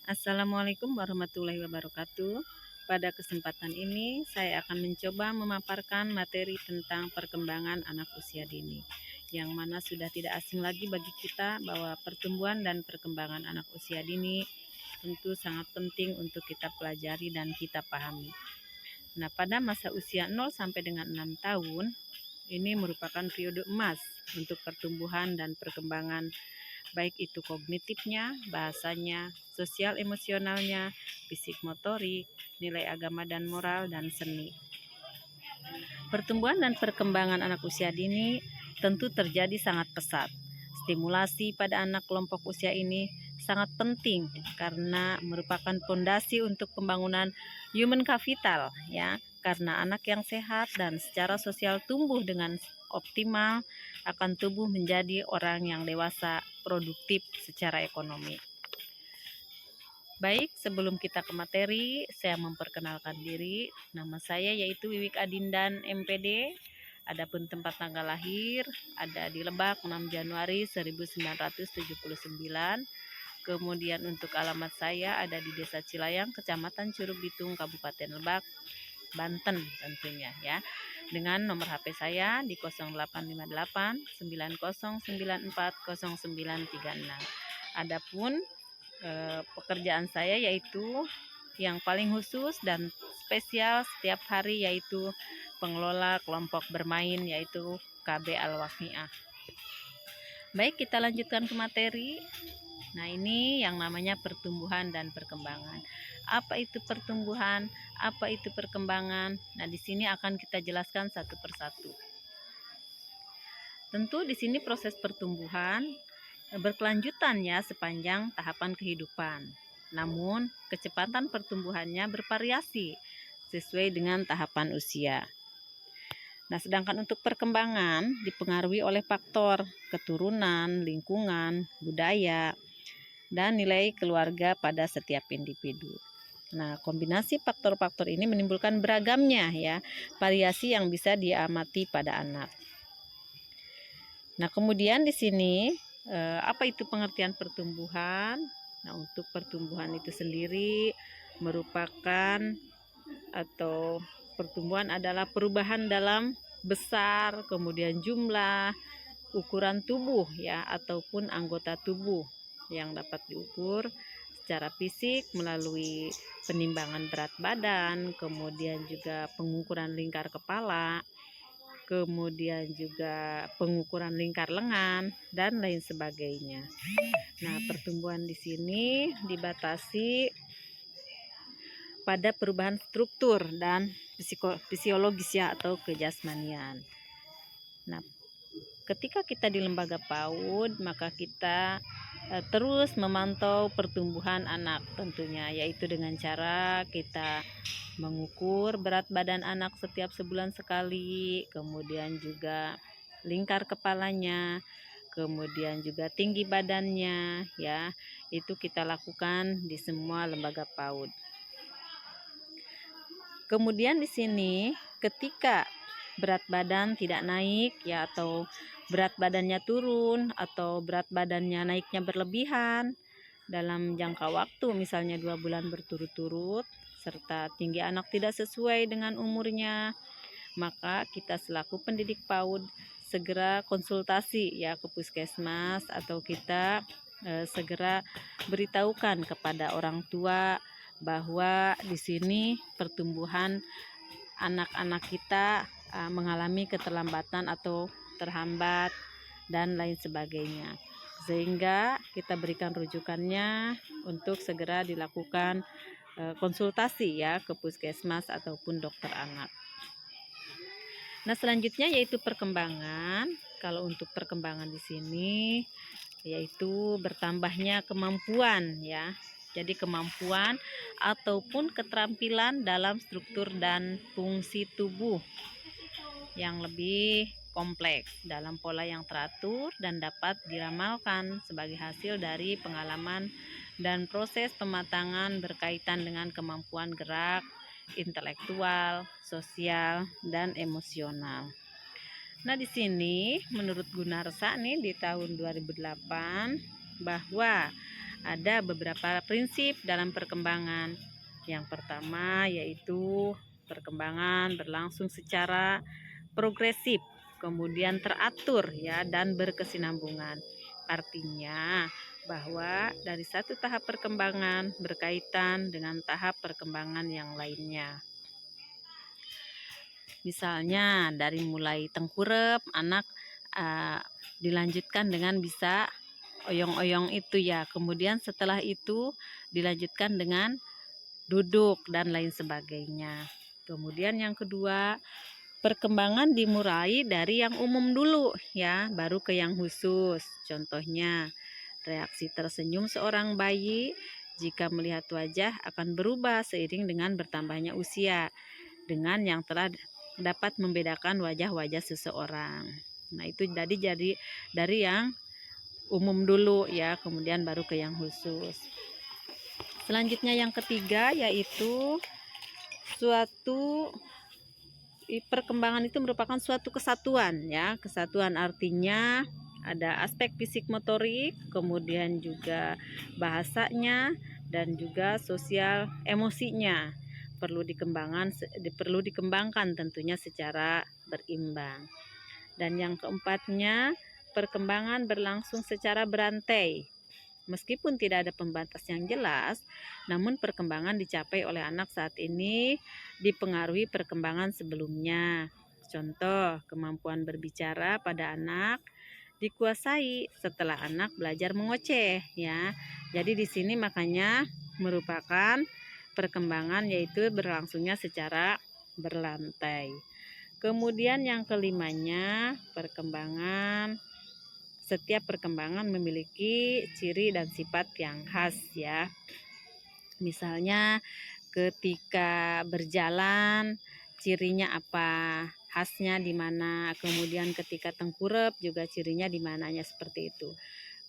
Assalamualaikum warahmatullahi wabarakatuh. Pada kesempatan ini, saya akan mencoba memaparkan materi tentang perkembangan anak usia dini, yang mana sudah tidak asing lagi bagi kita bahwa pertumbuhan dan perkembangan anak usia dini tentu sangat penting untuk kita pelajari dan kita pahami. Nah, pada masa usia 0 sampai dengan 6 tahun, ini merupakan periode emas untuk pertumbuhan dan perkembangan baik itu kognitifnya, bahasanya, sosial emosionalnya, fisik motorik, nilai agama dan moral, dan seni. Pertumbuhan dan perkembangan anak usia dini tentu terjadi sangat pesat. Stimulasi pada anak kelompok usia ini sangat penting karena merupakan fondasi untuk pembangunan human capital, ya. Karena anak yang sehat dan secara sosial tumbuh dengan optimal akan tumbuh menjadi orang yang dewasa produktif secara ekonomi. Baik, sebelum kita ke materi, saya memperkenalkan diri. Nama saya yaitu Wiwik Adindan MPD. Adapun tempat tanggal lahir ada di Lebak 6 Januari 1979. Kemudian untuk alamat saya ada di Desa Cilayang, Kecamatan Curug Bitung, Kabupaten Lebak, Banten tentunya ya. Dengan nomor HP saya di 0858 9094 0936. Adapun pekerjaan saya yaitu yang paling khusus dan spesial setiap hari yaitu pengelola kelompok bermain yaitu KB Al-Waqiah. Baik, kita lanjutkan ke materi. Nah, ini yang namanya pertumbuhan dan perkembangan. Apa itu pertumbuhan? Apa itu perkembangan? Nah, di sini akan kita jelaskan satu persatu. Tentu di sini proses pertumbuhan berkelanjutan ya sepanjang tahapan kehidupan. Namun, kecepatan pertumbuhannya bervariasi sesuai dengan tahapan usia. Nah, sedangkan untuk perkembangan dipengaruhi oleh faktor keturunan, lingkungan, budaya, dan nilai keluarga pada setiap individu. Nah, kombinasi faktor-faktor ini menimbulkan beragamnya ya variasi yang bisa diamati pada anak. Nah, kemudian di sini apa itu pengertian pertumbuhan? Nah, untuk pertumbuhan itu sendiri merupakan atau pertumbuhan adalah perubahan dalam besar, kemudian jumlah, ukuran tubuh ya ataupun anggota tubuh yang dapat diukur secara fisik melalui penimbangan berat badan, kemudian juga pengukuran lingkar kepala, kemudian juga pengukuran lingkar lengan dan lain sebagainya. Nah, pertumbuhan di sini dibatasi pada perubahan struktur dan fisiologis ya atau kejasmanian. Nah, ketika kita di lembaga PAUD, maka kita terus memantau pertumbuhan anak tentunya, yaitu dengan cara kita mengukur berat badan anak setiap sebulan sekali, kemudian juga lingkar kepalanya, kemudian juga tinggi badannya ya. Itu kita lakukan di semua lembaga PAUD. Kemudian di sini ketika berat badan tidak naik ya atau berat badannya turun atau berat badannya naiknya berlebihan dalam jangka waktu misalnya 2 bulan berturut-turut serta tinggi anak tidak sesuai dengan umurnya, maka kita selaku pendidik PAUD segera konsultasi ya ke puskesmas atau kita segera beritahukan kepada orang tua bahwa di sini pertumbuhan anak-anak kita mengalami keterlambatan atau terhambat dan lain sebagainya, sehingga kita berikan rujukannya untuk segera dilakukan konsultasi ya ke puskesmas ataupun dokter anak. Nah, selanjutnya yaitu perkembangan. Kalau untuk perkembangan di sini yaitu bertambahnya kemampuan ya. Jadi kemampuan ataupun keterampilan dalam struktur dan fungsi tubuh yang lebih kompleks dalam pola yang teratur dan dapat diramalkan sebagai hasil dari pengalaman dan proses pematangan berkaitan dengan kemampuan gerak, intelektual, sosial, dan emosional. Nah, di sini menurut Gunarsa nih di tahun 2008 bahwa ada beberapa prinsip dalam perkembangan. Yang pertama yaitu perkembangan berlangsung secara progresif, kemudian teratur ya, dan berkesinambungan. Artinya bahwa dari satu tahap perkembangan berkaitan dengan tahap perkembangan yang lainnya. Misalnya dari mulai tengkurap, anak dilanjutkan dengan bisa oyong-oyong itu ya. Kemudian setelah itu dilanjutkan dengan duduk dan lain sebagainya. Kemudian yang kedua, perkembangan dimulai dari yang umum dulu ya, baru ke yang khusus. Contohnya, reaksi tersenyum seorang bayi jika melihat wajah akan berubah seiring dengan bertambahnya usia, dengan yang telah dapat membedakan wajah-wajah seseorang. Nah, itu jadi dari yang umum dulu ya, kemudian baru ke yang khusus. Selanjutnya yang ketiga yaitu suatu perkembangan itu merupakan suatu kesatuan ya. Kesatuan artinya ada aspek fisik motorik, kemudian juga bahasanya dan juga sosial emosinya perlu dikembangkan tentunya secara berimbang. Dan yang keempatnya, perkembangan berlangsung secara berantai. Meskipun tidak ada pembatas yang jelas, namun perkembangan dicapai oleh anak saat ini dipengaruhi perkembangan sebelumnya. Contoh, kemampuan berbicara pada anak dikuasai setelah anak belajar mengoceh ya. Jadi di sini makanya merupakan perkembangan yaitu berlangsungnya secara berlantai. Kemudian yang kelimanya, setiap perkembangan memiliki ciri dan sifat yang khas ya. Misalnya ketika berjalan cirinya apa, khasnya di mana, kemudian ketika tengkurap juga cirinya di mananya, seperti itu.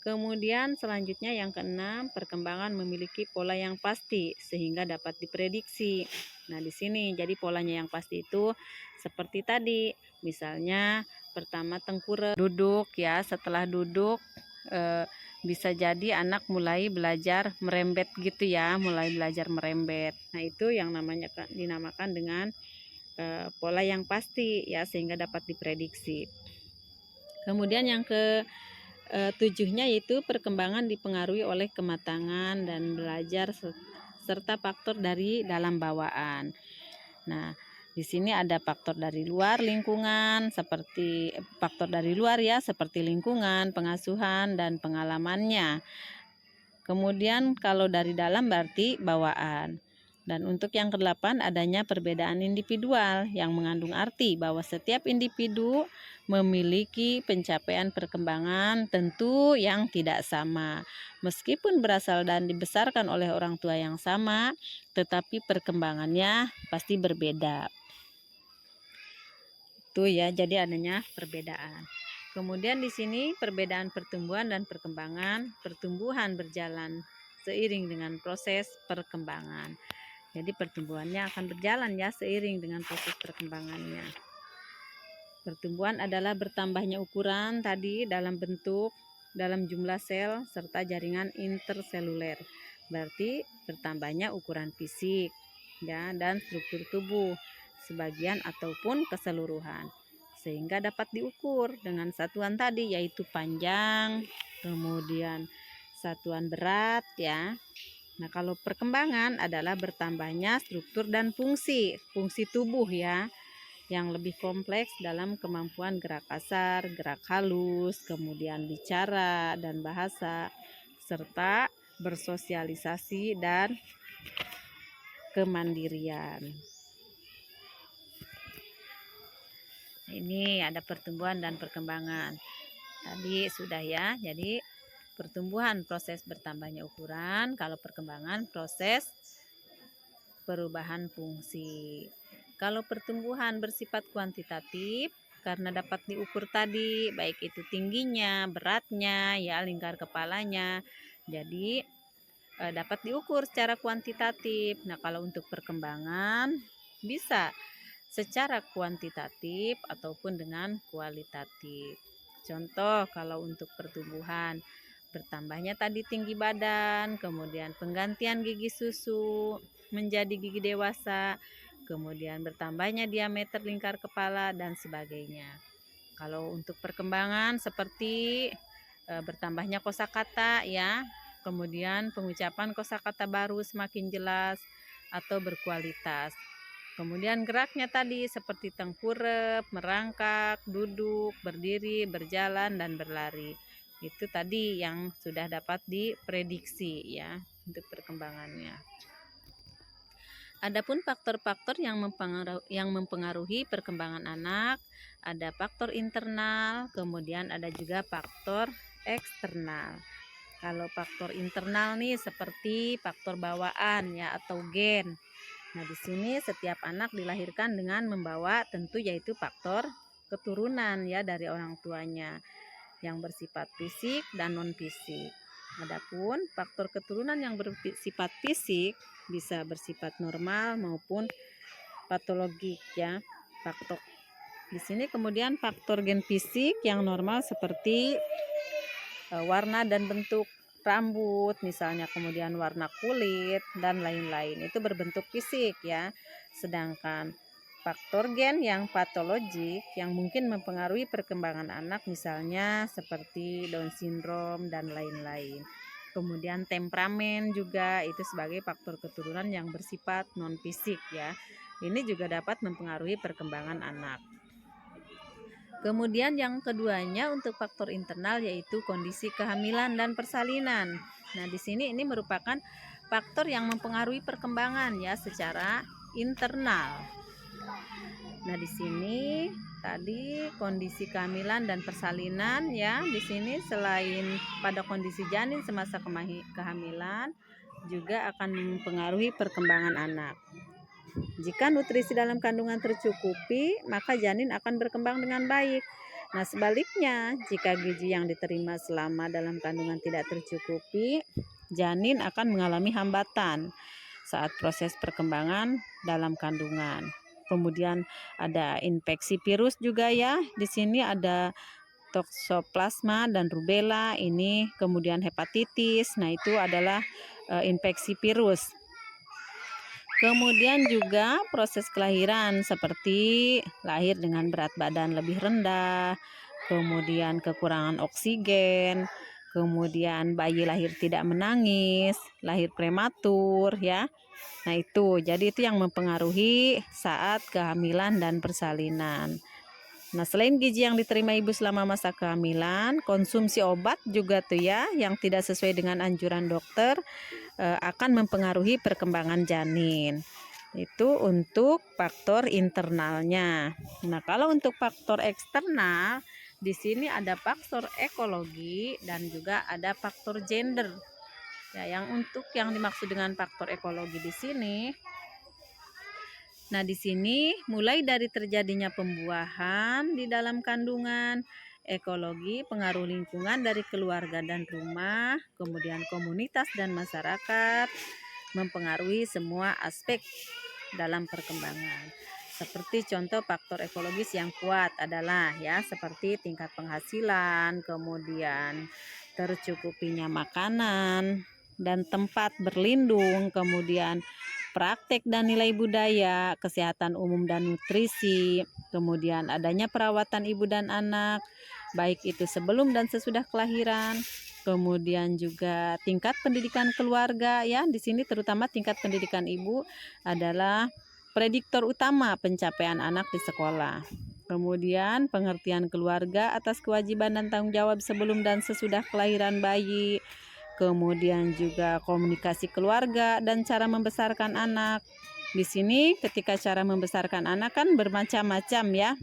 Kemudian selanjutnya yang keenam, perkembangan memiliki pola yang pasti sehingga dapat diprediksi. Nah, di sini jadi polanya yang pasti itu seperti tadi. Misalnya pertama tengkurap, duduk ya, setelah duduk bisa jadi anak mulai belajar merembet gitu ya, mulai belajar merembet. Nah, itu yang dinamakan dengan pola yang pasti ya, sehingga dapat diprediksi. Kemudian yang tujuhnya yaitu perkembangan dipengaruhi oleh kematangan dan belajar serta faktor dari dalam bawaan. Nah, di sini ada faktor dari luar lingkungan seperti lingkungan, pengasuhan dan pengalamannya. Kemudian kalau dari dalam berarti bawaan. Dan untuk yang kedelapan, adanya perbedaan individual yang mengandung arti bahwa setiap individu memiliki pencapaian perkembangan tentu yang tidak sama. Meskipun berasal dan dibesarkan oleh orang tua yang sama, tetapi perkembangannya pasti berbeda. Itu ya, jadi adanya perbedaan. Kemudian di sini perbedaan pertumbuhan dan perkembangan. Pertumbuhan berjalan seiring dengan proses perkembangan. Jadi pertumbuhannya akan berjalan ya seiring dengan proses perkembangannya. Pertumbuhan adalah bertambahnya ukuran tadi dalam bentuk, dalam jumlah sel serta jaringan interseluler. Berarti bertambahnya ukuran fisik ya, dan struktur tubuh sebagian ataupun keseluruhan, sehingga dapat diukur dengan satuan tadi yaitu panjang, kemudian satuan berat ya. Nah, kalau perkembangan adalah bertambahnya struktur dan fungsi tubuh ya, yang lebih kompleks dalam kemampuan gerak kasar, gerak halus, kemudian bicara dan bahasa, serta bersosialisasi dan kemandirian. Ini ada pertumbuhan dan perkembangan. Tadi sudah ya, jadi pertumbuhan proses bertambahnya ukuran, kalau perkembangan proses perubahan fungsi. Kalau pertumbuhan bersifat kuantitatif karena dapat diukur tadi, baik itu tingginya, beratnya, ya lingkar kepalanya. Jadi dapat diukur secara kuantitatif. Nah, kalau untuk perkembangan bisa secara kuantitatif ataupun dengan kualitatif. Contoh kalau untuk pertumbuhan bertambahnya tadi tinggi badan, kemudian penggantian gigi susu menjadi gigi dewasa, kemudian bertambahnya diameter lingkar kepala dan sebagainya. Kalau untuk perkembangan seperti bertambahnya kosakata ya, kemudian pengucapan kosakata baru semakin jelas atau berkualitas. Kemudian geraknya tadi seperti tengkurap, merangkak, duduk, berdiri, berjalan, dan berlari. Itu tadi yang sudah dapat diprediksi ya untuk perkembangannya. Adapun faktor-faktor yang mempengaruhi perkembangan anak, ada faktor internal, kemudian ada juga faktor eksternal. Kalau faktor internal nih seperti faktor bawaan ya atau gen. Nah, di sini setiap anak dilahirkan dengan membawa tentu yaitu faktor keturunan ya dari orang tuanya yang bersifat fisik dan non fisik. Adapun faktor keturunan yang bersifat fisik bisa bersifat normal maupun patologik ya. Faktor di sini kemudian faktor gen fisik yang normal seperti warna dan bentuk rambut misalnya, kemudian warna kulit dan lain-lain, itu berbentuk fisik ya. Sedangkan faktor gen yang patologik yang mungkin mempengaruhi perkembangan anak misalnya seperti Down syndrome dan lain-lain. Kemudian temperamen juga itu sebagai faktor keturunan yang bersifat non fisik ya. Ini juga dapat mempengaruhi perkembangan anak. Kemudian yang keduanya untuk faktor internal yaitu kondisi kehamilan dan persalinan. Nah, di sini ini merupakan faktor yang mempengaruhi perkembangan ya secara internal. Nah, di sini tadi kondisi kehamilan dan persalinan ya. Di sini selain pada kondisi janin semasa kehamilan juga akan mempengaruhi perkembangan anak. Jika nutrisi dalam kandungan tercukupi, maka janin akan berkembang dengan baik. Nah, sebaliknya, jika gizi yang diterima selama dalam kandungan tidak tercukupi, janin akan mengalami hambatan saat proses perkembangan dalam kandungan. Kemudian ada infeksi virus juga ya. Di sini ada toksoplasma dan rubella, ini kemudian hepatitis. Nah, itu adalah infeksi virus. Kemudian juga proses kelahiran seperti lahir dengan berat badan lebih rendah, kemudian kekurangan oksigen, kemudian bayi lahir tidak menangis, lahir prematur ya. Nah, itu jadi itu yang mempengaruhi saat kehamilan dan persalinan. Nah, selain gizi yang diterima ibu selama masa kehamilan, konsumsi obat juga tuh ya yang tidak sesuai dengan anjuran dokter akan mempengaruhi perkembangan janin. Itu untuk faktor internalnya. Nah, kalau untuk faktor eksternal, di sini ada faktor ekologi dan juga ada faktor gender. Ya, yang dimaksud dengan faktor ekologi di sini. Nah, di sini mulai dari terjadinya pembuahan di dalam kandungan, ekologi, pengaruh lingkungan dari keluarga dan rumah, kemudian komunitas dan masyarakat, mempengaruhi semua aspek dalam perkembangan. Seperti contoh faktor ekologis yang kuat adalah ya seperti tingkat penghasilan, kemudian tercukupinya makanan dan tempat berlindung, kemudian praktek dan nilai budaya, kesehatan umum dan nutrisi, kemudian adanya perawatan ibu dan anak, baik itu sebelum dan sesudah kelahiran, kemudian juga tingkat pendidikan keluarga ya. Di sini terutama tingkat pendidikan ibu adalah prediktor utama pencapaian anak di sekolah. Kemudian pengertian keluarga atas kewajiban dan tanggung jawab sebelum dan sesudah kelahiran bayi. Kemudian juga komunikasi keluarga dan cara membesarkan anak. Di sini ketika cara membesarkan anak kan bermacam-macam ya.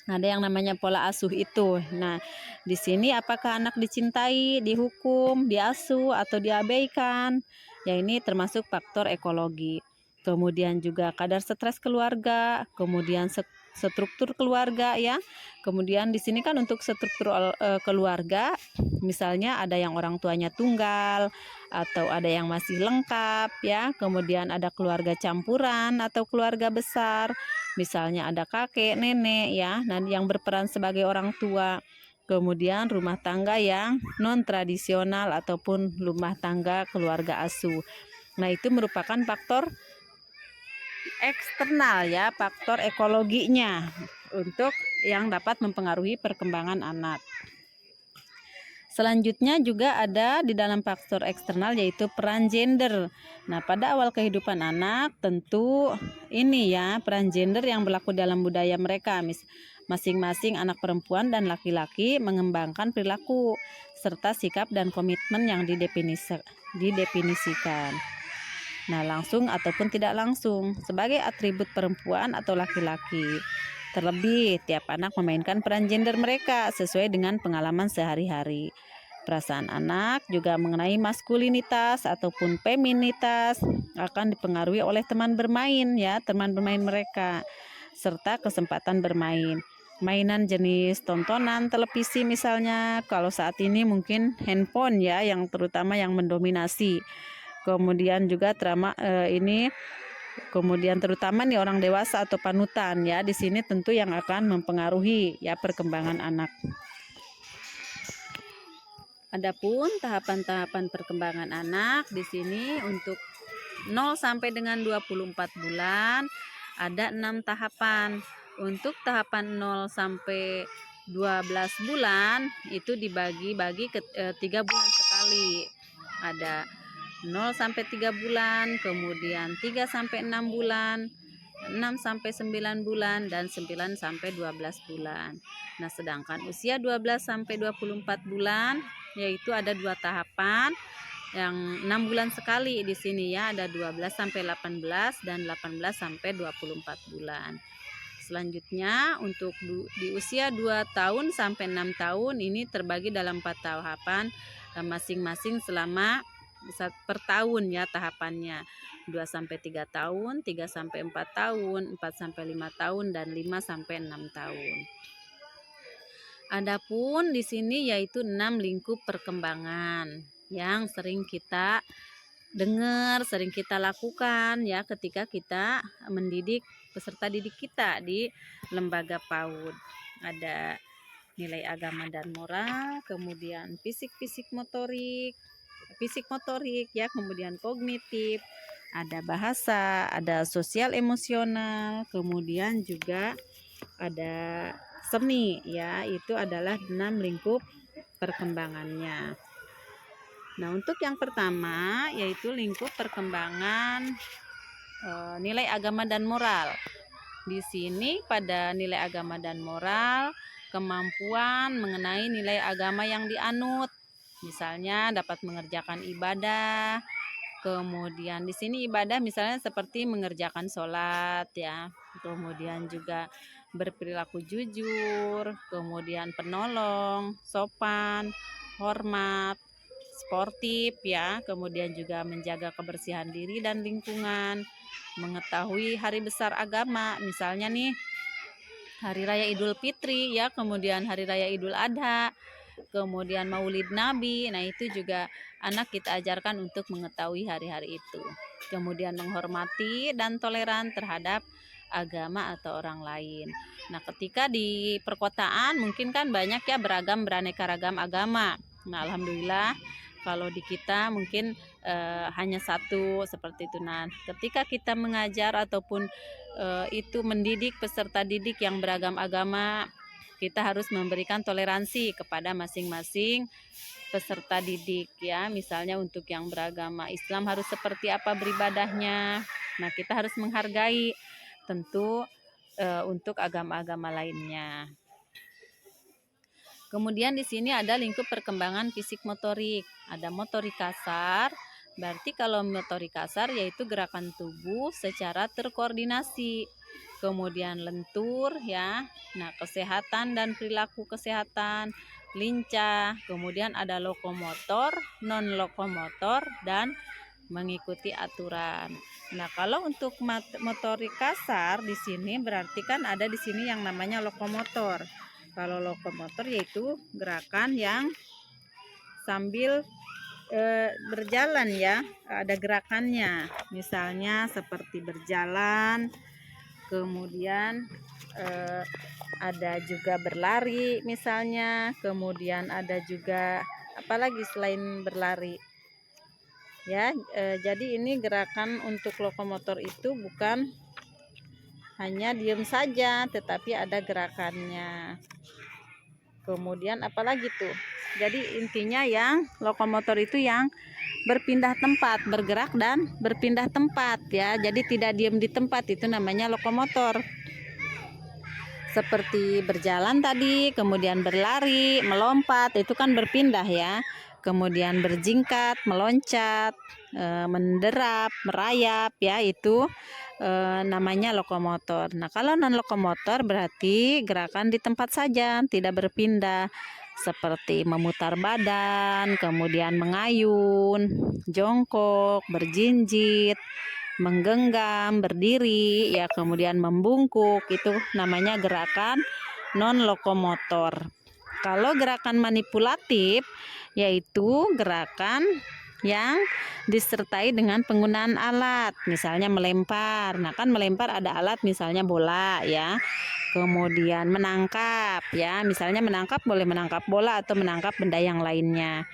Ada yang namanya pola asuh itu. Nah, di sini apakah anak dicintai, dihukum, diasuh atau diabaikan? Ya, ini termasuk faktor ekologi. Kemudian juga kadar stres keluarga, kemudian struktur keluarga ya. Kemudian di sini kan untuk struktur keluarga, misalnya ada yang orang tuanya tunggal atau ada yang masih lengkap ya. Kemudian ada keluarga campuran atau keluarga besar. Misalnya ada kakek, nenek ya, dan yang berperan sebagai orang tua. kemudian rumah tangga yang non-tradisional ataupun rumah tangga keluarga asuh. Nah, itu merupakan faktor eksternal ya, faktor ekologinya untuk yang dapat mempengaruhi perkembangan anak. Selanjutnya juga ada di dalam faktor eksternal yaitu peran gender. Nah, pada awal kehidupan anak tentu ini ya peran gender yang berlaku dalam budaya mereka. Masing-masing anak perempuan dan laki-laki mengembangkan perilaku serta sikap dan komitmen yang didefinisikan. Nah, langsung ataupun tidak langsung sebagai atribut perempuan atau laki-laki. Terlebih, tiap anak memainkan peran gender mereka sesuai dengan pengalaman sehari-hari. Perasaan anak juga mengenai maskulinitas ataupun feminitas akan dipengaruhi oleh teman bermain ya, teman bermain mereka serta kesempatan bermain. Mainan jenis tontonan televisi misalnya, kalau saat ini mungkin handphone ya yang terutama yang mendominasi. Kemudian juga kemudian terutama nih orang dewasa atau panutan ya, di sini tentu yang akan mempengaruhi ya perkembangan anak. Adapun tahapan-tahapan perkembangan anak di sini untuk 0 sampai dengan 24 bulan ada 6 tahapan. Untuk tahapan 0 sampai 12 bulan itu dibagi-bagi ke 3 bulan sekali. Ada 0 sampai 3 bulan, kemudian 3 sampai 6 bulan, 6 sampai 9 bulan, dan 9 sampai 12 bulan. Nah, sedangkan usia 12 sampai 24 bulan yaitu ada 2 tahapan yang 6 bulan sekali di sini ya, ada 12 sampai 18 dan 18 sampai 24 bulan. Selanjutnya untuk di usia 2 tahun sampai 6 tahun ini terbagi dalam 4 tahapan masing-masing selama per tahun ya tahapannya. 2 sampai 3 tahun, 3 sampai 4 tahun, 4 sampai 5 tahun, dan 5 sampai 6 tahun. Adapun di sini yaitu 6 lingkup perkembangan yang sering kita dengar, sering kita lakukan ya ketika kita mendidik peserta didik kita di lembaga PAUD. Ada nilai agama dan moral, kemudian fisik motorik ya, kemudian kognitif, ada bahasa, ada sosial emosional, kemudian juga ada seni ya, itu adalah 6 lingkup perkembangannya. Nah, untuk yang pertama yaitu lingkup perkembangan nilai agama dan moral. Di sini pada nilai agama dan moral, kemampuan mengenai nilai agama yang dianut. Misalnya dapat mengerjakan ibadah. Kemudian di sini ibadah misalnya seperti mengerjakan sholat ya. Kemudian juga berperilaku jujur, kemudian penolong, sopan, hormat, sportif ya, kemudian juga menjaga kebersihan diri dan lingkungan, mengetahui hari besar agama, misalnya nih Hari Raya Idul Fitri ya, kemudian Hari Raya Idul Adha, kemudian Maulid Nabi. Nah, itu juga anak kita ajarkan untuk mengetahui hari-hari itu. Kemudian menghormati dan toleran terhadap agama atau orang lain. Nah, ketika di perkotaan mungkin kan banyak ya beraneka ragam agama. Nah, alhamdulillah kalau di kita mungkin hanya satu seperti itu. Nah, ketika kita mengajar ataupun itu mendidik peserta didik yang beragam agama, kita harus memberikan toleransi kepada masing-masing peserta didik ya. Misalnya untuk yang beragama Islam harus seperti apa beribadahnya. Nah, kita harus menghargai tentu untuk agama-agama lainnya. Kemudian di sini ada lingkup perkembangan fisik motorik. Ada motorik kasar. Berarti kalau motorik kasar yaitu gerakan tubuh secara terkoordinasi. Kemudian lentur ya. Nah, kesehatan dan perilaku kesehatan, lincah. Kemudian ada lokomotor, non lokomotor, dan mengikuti aturan. Nah, kalau untuk motorik kasar di sini berarti kan ada di sini yang namanya lokomotor. Kalau lokomotor yaitu gerakan yang sambil berjalan ya, ada gerakannya. Misalnya seperti berjalan, kemudian eh, ada juga berlari misalnya, kemudian ada juga apalagi selain berlari ya. Jadi ini gerakan untuk lokomotor itu bukan hanya diem saja, tetapi ada gerakannya. Kemudian apalagi tuh, jadi intinya yang lokomotor itu yang berpindah tempat, bergerak dan berpindah tempat ya. Jadi tidak diam di tempat, itu namanya lokomotor. Seperti berjalan tadi, kemudian berlari, melompat, itu kan berpindah ya. Kemudian berjingkat, meloncat, menderap, merayap ya, itu namanya lokomotor. Nah, kalau non lokomotor berarti gerakan di tempat saja, tidak berpindah. Seperti memutar badan, kemudian mengayun, jongkok, berjinjit, menggenggam, berdiri ya, kemudian membungkuk, itu namanya gerakan non lokomotor. Kalau gerakan manipulatif yaitu gerakan yang disertai dengan penggunaan alat, misalnya melempar. Nah, kan melempar ada alat, misalnya bola ya. Kemudian menangkap ya, misalnya menangkap boleh menangkap bola atau menangkap benda yang lainnya.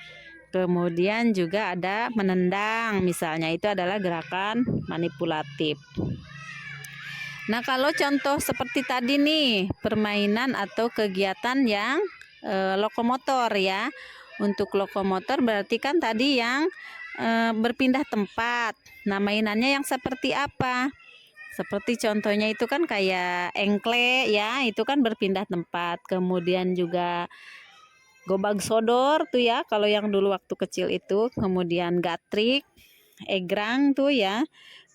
Kemudian juga ada menendang, misalnya itu adalah gerakan manipulatif. Nah, kalau contoh seperti tadi nih, permainan atau kegiatan yang lokomotor ya. Untuk lokomotor berarti kan tadi yang berpindah tempat. Nah, mainannya yang seperti apa? Seperti contohnya itu kan kayak engkle ya, itu kan berpindah tempat. Kemudian juga gobag sodor tuh ya, kalau yang dulu waktu kecil itu. Kemudian gatrik, egrang tuh ya.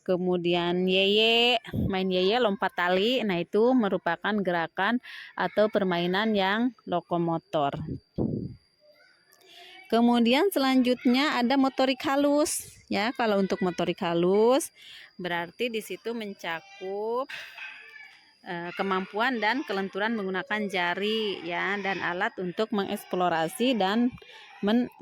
Kemudian yeye, main yeye lompat tali. Nah, itu merupakan gerakan atau permainan yang lokomotor. Kemudian selanjutnya ada motorik halus ya. Kalau untuk motorik halus berarti di situ mencakup kemampuan dan kelenturan menggunakan jari ya, dan alat untuk mengeksplorasi dan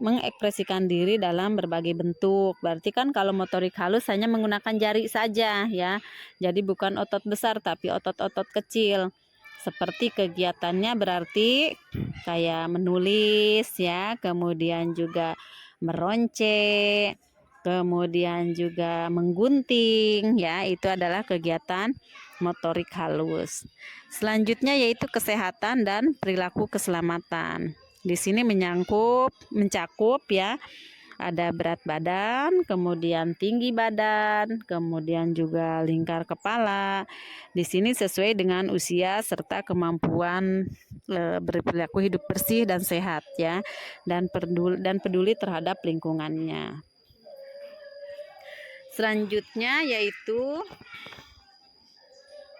mengekspresikan diri dalam berbagai bentuk. Berarti kan kalau motorik halus hanya menggunakan jari saja ya. Jadi bukan otot besar tapi otot-otot kecil. Seperti kegiatannya berarti kayak menulis ya, kemudian juga meronce, kemudian juga menggunting ya, itu adalah kegiatan motorik halus. Selanjutnya yaitu kesehatan dan perilaku keselamatan. Di sini mencakup ya, ada berat badan, kemudian tinggi badan, kemudian juga lingkar kepala. Di sini sesuai dengan usia serta kemampuan berperilaku hidup bersih dan sehat ya, dan peduli terhadap lingkungannya. Selanjutnya yaitu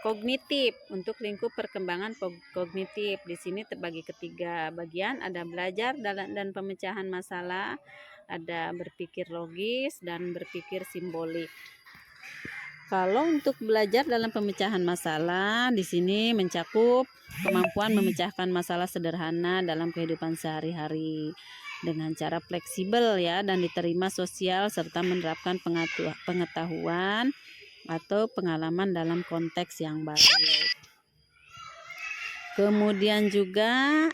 kognitif. Untuk lingkup perkembangan kognitif di sini terbagi ketiga bagian, ada belajar dan pemecahan masalah, ada berpikir logis dan berpikir simbolik. Kalau untuk belajar dalam pemecahan masalah di sini mencakup kemampuan memecahkan masalah sederhana dalam kehidupan sehari-hari dengan cara fleksibel ya, dan diterima sosial serta menerapkan pengetahuan atau pengalaman dalam konteks yang baik. Kemudian juga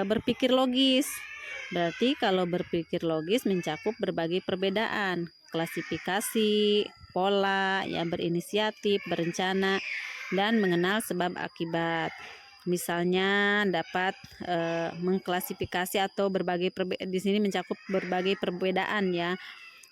berpikir logis. Berarti kalau berpikir logis mencakup berbagai perbedaan, klasifikasi, pola, ya, berinisiatif, berencana, dan mengenal sebab akibat. Misalnya dapat mengklasifikasi atau di sini mencakup berbagai perbedaan ya.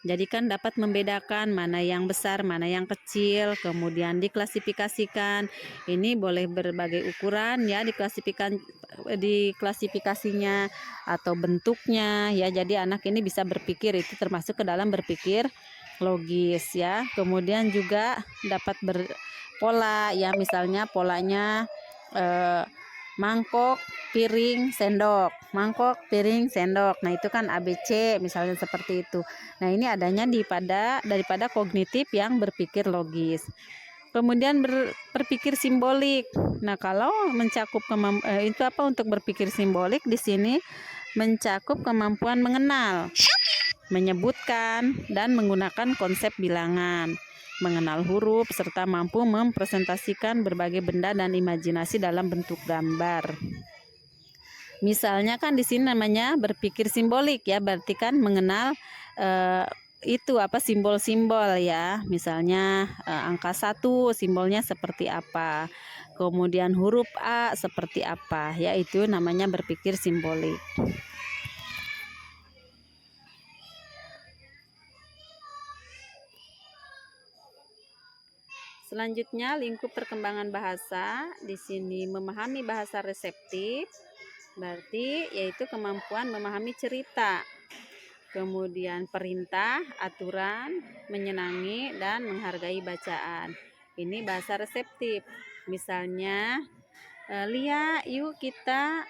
Jadi kan dapat membedakan mana yang besar, mana yang kecil, kemudian diklasifikasikan. Ini boleh berbagai ukuran ya, diklasifikasinya atau bentuknya ya. Jadi anak ini bisa berpikir, itu termasuk ke dalam berpikir logis ya. Kemudian juga dapat berpola ya, misalnya polanya mangkok, piring, sendok, mangkok, piring, sendok. Nah, itu kan ABC misalnya seperti itu. Nah, ini adanya daripada kognitif yang berpikir logis. Kemudian berpikir simbolik. Nah, kalau mencakup itu apa untuk berpikir simbolik di sini mencakup kemampuan mengenal, menyebutkan dan menggunakan konsep bilangan. mengenal huruf, serta mampu mempresentasikan berbagai benda dan imajinasi dalam bentuk gambar. Misalnya kan di sini namanya berpikir simbolik ya, berarti kan mengenal itu apa simbol-simbol ya. Misalnya angka 1 simbolnya seperti apa. Kemudian huruf A seperti apa, yaitu namanya berpikir simbolik. Selanjutnya lingkup perkembangan bahasa. Di sini memahami bahasa reseptif, berarti yaitu kemampuan memahami cerita. Kemudian perintah, aturan, menyenangi, dan menghargai bacaan. Ini bahasa reseptif. Misalnya, Lia, yuk kita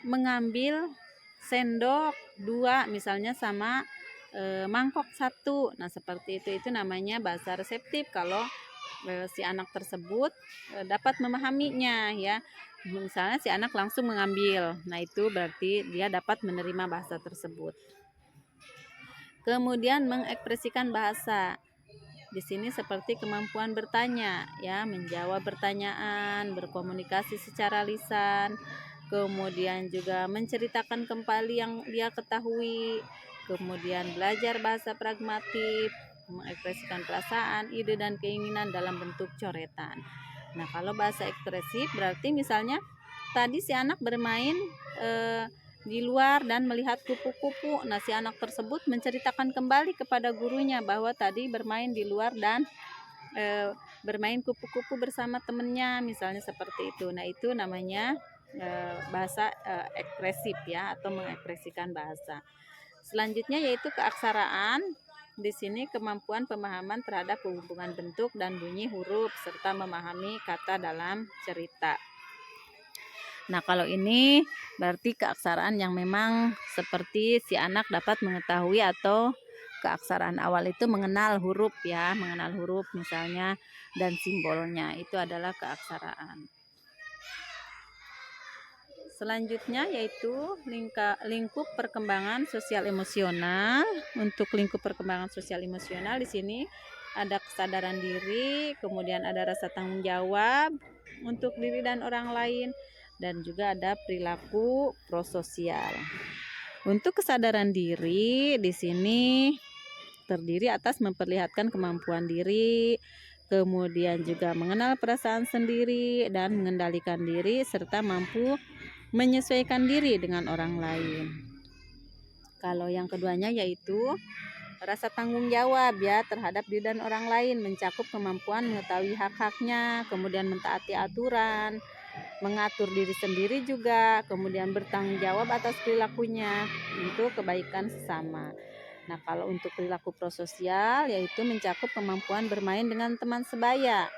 mengambil sendok 2 misalnya sama mangkok 1. Nah, seperti itu namanya bahasa reseptif kalau si anak tersebut dapat memahaminya ya. Misalnya si anak langsung mengambil. Nah, itu berarti dia dapat menerima bahasa tersebut. Kemudian mengekspresikan bahasa. Di sini seperti kemampuan bertanya ya, menjawab pertanyaan, berkomunikasi secara lisan, kemudian juga menceritakan kembali yang dia ketahui, kemudian belajar bahasa pragmatik, mengekspresikan perasaan, ide dan keinginan dalam bentuk coretan. Nah, kalau bahasa ekspresif berarti misalnya tadi si anak bermain di luar dan melihat kupu-kupu. Nah, si anak tersebut menceritakan kembali kepada gurunya bahwa tadi bermain di luar dan bermain kupu-kupu bersama temannya, misalnya seperti itu. Nah, itu namanya bahasa ekspresif ya, atau mengekspresikan bahasa. Selanjutnya yaitu keaksaraan. Di sini kemampuan pemahaman terhadap hubungan bentuk dan bunyi huruf serta memahami kata dalam cerita. Nah, kalau ini berarti keaksaraan yang memang seperti si anak dapat mengetahui, atau keaksaraan awal itu mengenal huruf ya, mengenal huruf misalnya dan simbolnya, itu adalah keaksaraan. Selanjutnya yaitu lingkup perkembangan sosial emosional. Untuk lingkup perkembangan sosial emosional di sini ada kesadaran diri, kemudian ada rasa tanggung jawab untuk diri dan orang lain, dan juga ada perilaku prososial. Untuk kesadaran diri di sini terdiri atas memperlihatkan kemampuan diri, kemudian juga mengenal perasaan sendiri dan mengendalikan diri, serta mampu menyesuaikan diri dengan orang lain. Kalau yang keduanya yaitu rasa tanggung jawab ya terhadap diri dan orang lain, mencakup kemampuan mengetahui hak-haknya, kemudian mentaati aturan, mengatur diri sendiri juga, kemudian bertanggung jawab atas perilakunya untuk kebaikan sesama. Nah, kalau untuk perilaku prososial yaitu mencakup kemampuan bermain dengan teman sebaya,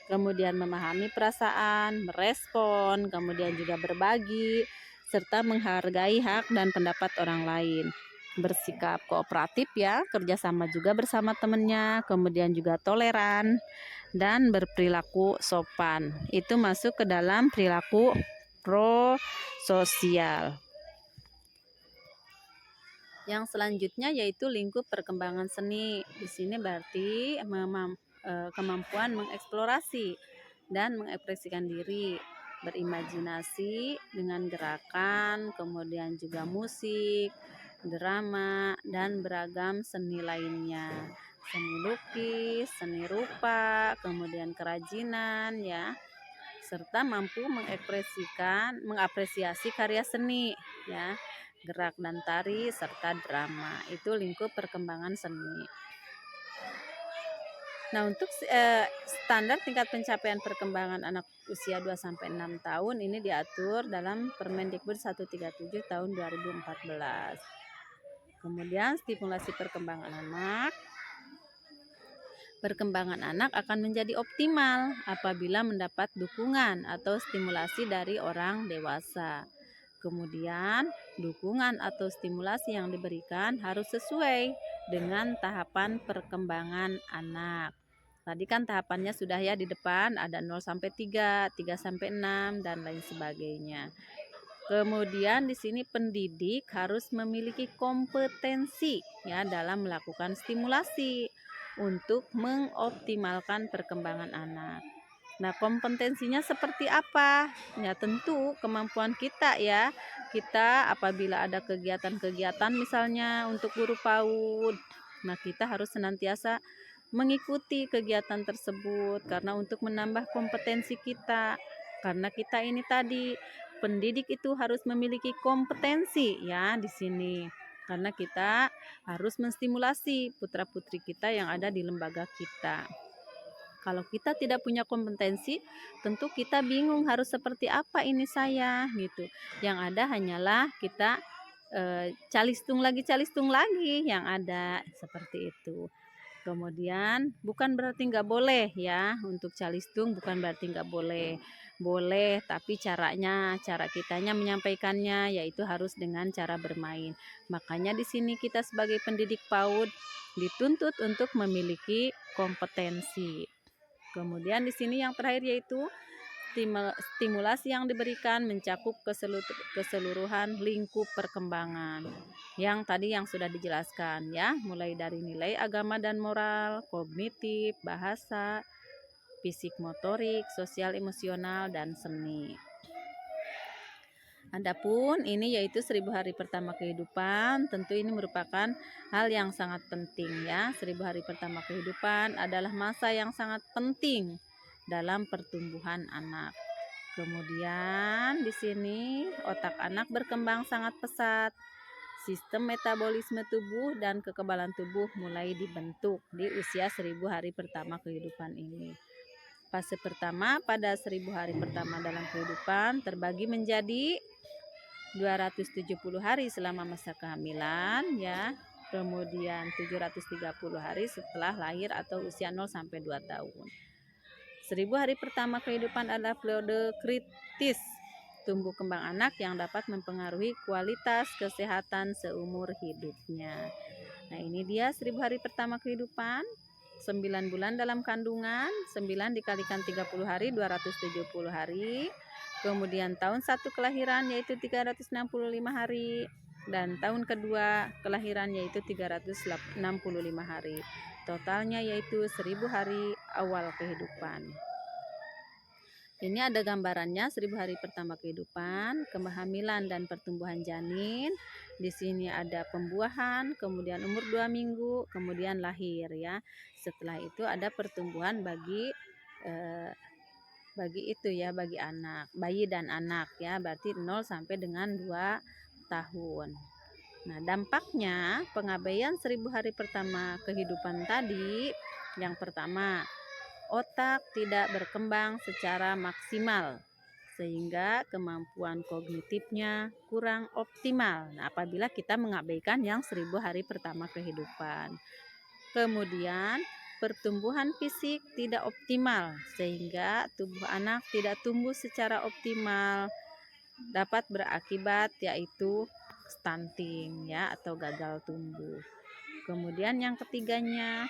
kemudian memahami perasaan, merespon, kemudian juga berbagi, serta menghargai hak dan pendapat orang lain. Bersikap kooperatif ya, kerjasama juga bersama temannya, kemudian juga toleran, dan berperilaku sopan. Itu masuk ke dalam perilaku prososial. Yang selanjutnya yaitu lingkup perkembangan seni. Di sini berarti kemampuan mengeksplorasi dan mengekspresikan diri, berimajinasi dengan gerakan, kemudian juga musik, drama, dan beragam seni lainnya. Seni lukis, seni rupa, kemudian kerajinan ya, serta mampu mengapresiasi karya seni ya, gerak dan tari, serta drama. Itu lingkup perkembangan seni. Nah, untuk standar tingkat pencapaian perkembangan anak usia 2-6 tahun ini diatur dalam Permendikbud 137 tahun 2014. Kemudian stimulasi perkembangan anak. Perkembangan anak akan menjadi optimal apabila mendapat dukungan atau stimulasi dari orang dewasa. Kemudian, dukungan atau stimulasi yang diberikan harus sesuai dengan tahapan perkembangan anak. Tadi kan tahapannya sudah ya di depan, ada 0-3, 3-6, dan lain sebagainya. Kemudian di sini pendidik harus memiliki kompetensi ya dalam melakukan stimulasi. untuk mengoptimalkan perkembangan anak. Nah, kompetensinya seperti apa? Ya, tentu kemampuan kita ya. Kita apabila ada kegiatan-kegiatan misalnya untuk guru PAUD, nah kita harus senantiasa mengikuti kegiatan tersebut karena untuk menambah kompetensi kita. Karena kita ini tadi pendidik itu harus memiliki kompetensi ya di sini. Karena kita harus menstimulasi putra-putri kita yang ada di lembaga kita. Kalau kita tidak punya kompetensi, tentu kita bingung harus seperti apa ini saya gitu. Yang ada hanyalah kita calistung lagi yang ada seperti itu. Kemudian bukan berarti nggak boleh ya, untuk calistung bukan berarti nggak boleh. Boleh, tapi cara kitanya menyampaikannya yaitu harus dengan cara bermain. Makanya di sini kita sebagai pendidik PAUD dituntut untuk memiliki kompetensi. Kemudian di sini yang terakhir yaitu stimulasi yang diberikan mencakup keseluruhan lingkup perkembangan. Yang tadi yang sudah dijelaskan ya, mulai dari nilai agama dan moral, kognitif, bahasa, fisik motorik, sosial emosional, dan seni. Adapun ini yaitu 1000 hari pertama kehidupan, tentu ini merupakan hal yang sangat penting ya. 1000 hari pertama kehidupan adalah masa yang sangat penting dalam pertumbuhan anak. Kemudian di sini otak anak berkembang sangat pesat. Sistem metabolisme tubuh dan kekebalan tubuh mulai dibentuk di usia 1000 hari pertama kehidupan ini. Fase pertama pada 1000 hari pertama dalam kehidupan terbagi menjadi 270 hari selama masa kehamilan ya. Kemudian 730 hari setelah lahir atau usia 0 sampai 2 tahun. 1000 hari pertama kehidupan adalah periode kritis tumbuh kembang anak yang dapat mempengaruhi kualitas kesehatan seumur hidupnya. Nah, ini dia 1000 hari pertama kehidupan. 9 bulan dalam kandungan, 9 dikalikan 30 hari, 270 hari. Kemudian tahun 1 kelahiran yaitu 365 hari. Dan tahun kedua kelahiran yaitu 365 hari. Totalnya yaitu 1000 hari awal kehidupan. Ini ada gambarannya 1000 hari pertama kehidupan, kehamilan dan pertumbuhan janin. Di sini ada pembuahan, kemudian umur 2 minggu, kemudian lahir ya. Setelah itu ada pertumbuhan bagi anak, bayi dan anak ya, berarti 0 sampai dengan 2 tahun. Nah, dampaknya pengabaian 1000 hari pertama kehidupan tadi, yang pertama, otak tidak berkembang secara maksimal sehingga kemampuan kognitifnya kurang optimal. Nah, apabila kita mengabaikan yang 1000 hari pertama kehidupan. Kemudian pertumbuhan fisik tidak optimal sehingga tubuh anak tidak tumbuh secara optimal, dapat berakibat yaitu stunting ya atau gagal tumbuh. Kemudian yang ketiganya,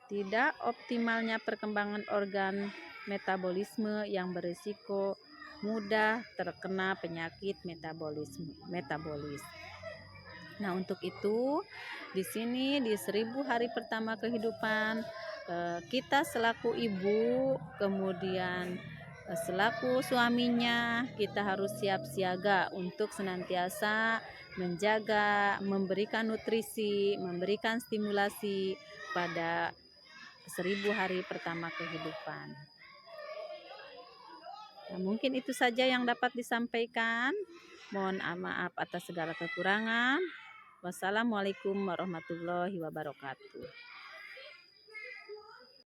tidak optimalnya perkembangan organ metabolisme yang berisiko mudah terkena penyakit metabolis. Nah, untuk itu di sini di 1000 hari pertama kehidupan kita selaku ibu, kemudian selaku suaminya, kita harus siap siaga untuk senantiasa menjaga, memberikan nutrisi, memberikan stimulasi pada 1000 hari pertama kehidupan. Nah, mungkin itu saja yang dapat disampaikan. Mohon maaf atas segala kekurangan. Wassalamualaikum warahmatullahi wabarakatuh.